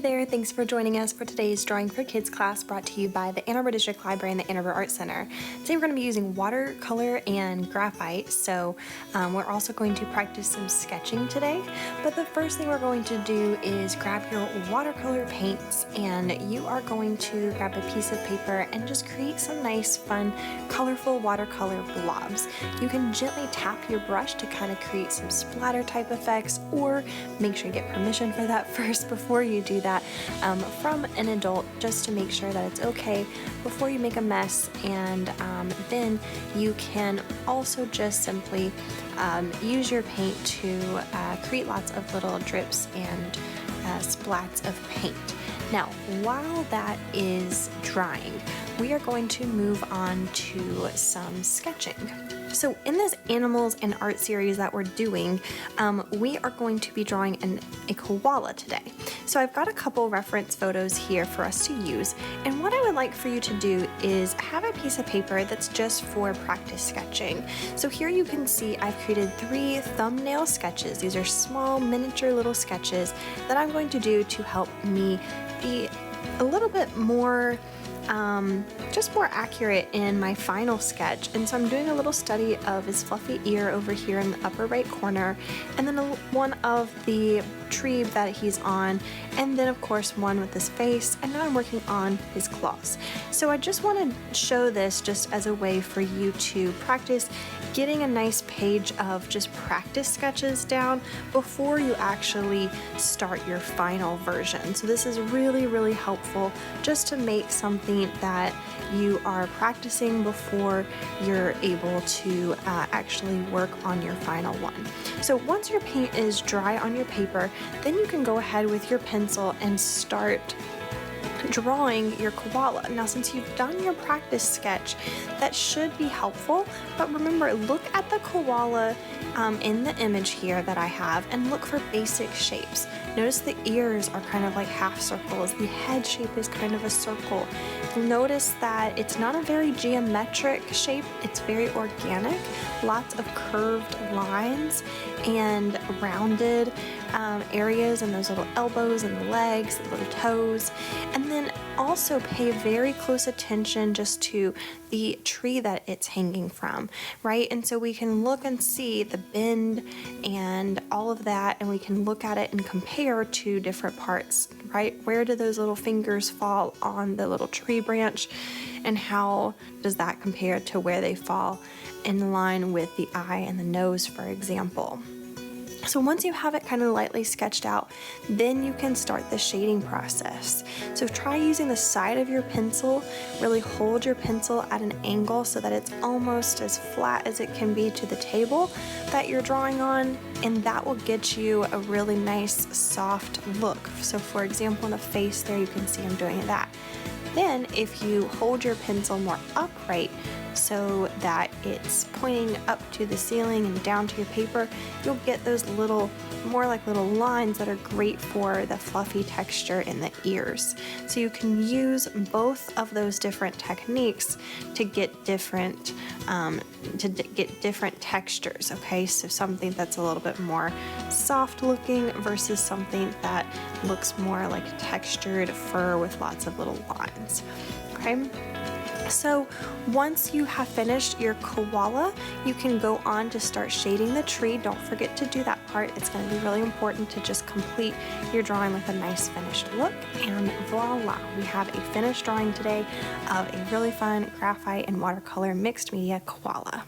there, thanks for joining us for today's Drawing for Kids class brought to you by the Ann Arbor District Library and the Ann Arbor Art Center. Today we're going to be using watercolor and graphite, so we're also going to practice some sketching today. But the first thing we're going to do is grab your watercolor paints, and you are going to grab a piece of paper and just create some nice, fun, colorful watercolor blobs. You can gently tap your brush to kind of create some splatter type effects, or make sure you get permission for that first before you do that from an adult, just to make sure that it's okay before you make a mess. And then you can also just simply use your paint to create lots of little drips and splats of paint. Now, while that is drying, we are going to move on to some sketching. So in this animals and art series that we're doing, we are going to be drawing a koala today. So I've got a couple reference photos here for us to use, and what I would like for you to do is have a piece of paper that's just for practice sketching. So here you can see I've created 3 thumbnail sketches. These are small miniature little sketches that I'm going to do to help me be a little bit more just more accurate in my final sketch. And so I'm doing a little study of his fluffy ear over here in the upper right corner, and then one of the tree that he's on, and then of course one with his face, and now I'm working on his claws. So I just want to show this just as a way for you to practice getting a nice page of just practice sketches down before you actually start your final version. So this is really, really helpful just to make something that you are practicing before you're able to actually work on your final one. So once your paint is dry on your paper, then you can go ahead with your pencil and start drawing your koala. Now, since you've done your practice sketch, that should be helpful, but remember, look at the koala in the image here that I have, and look for basic shapes. Notice the ears are kind of like half circles, the head shape is kind of a circle. Notice that it's not a very geometric shape, it's very organic, lots of curved lines and rounded areas, and those little elbows and the legs, the little toes. And then also pay very close attention just to the tree that it's hanging from, right? And so we can look and see the bend and all of that, and we can look at it and compare to different parts, right? Where do those little fingers fall on the little tree branch, and how does that compare to where they fall in line with the eye and the nose, for example? So once you have it kind of lightly sketched out, then you can start the shading process. So try using the side of your pencil, really hold your pencil at an angle so that it's almost as flat as it can be to the table that you're drawing on, and that will get you a really nice soft look. So for example, in the face there, you can see I'm doing that. Then if you hold your pencil more upright so that it's pointing up to the ceiling and down to your paper, you'll get those little, more like little lines that are great for the fluffy texture in the ears. So you can use both of those different techniques to get different textures, okay? So something that's a little bit more soft looking versus something that looks more like textured fur with lots of little lines, okay? So once you have finished your koala, you can go on to start shading the tree. Don't forget to do that part. It's going to be really important to just complete your drawing with a nice finished look. And voila, we have a finished drawing today of a really fun graphite and watercolor mixed media koala.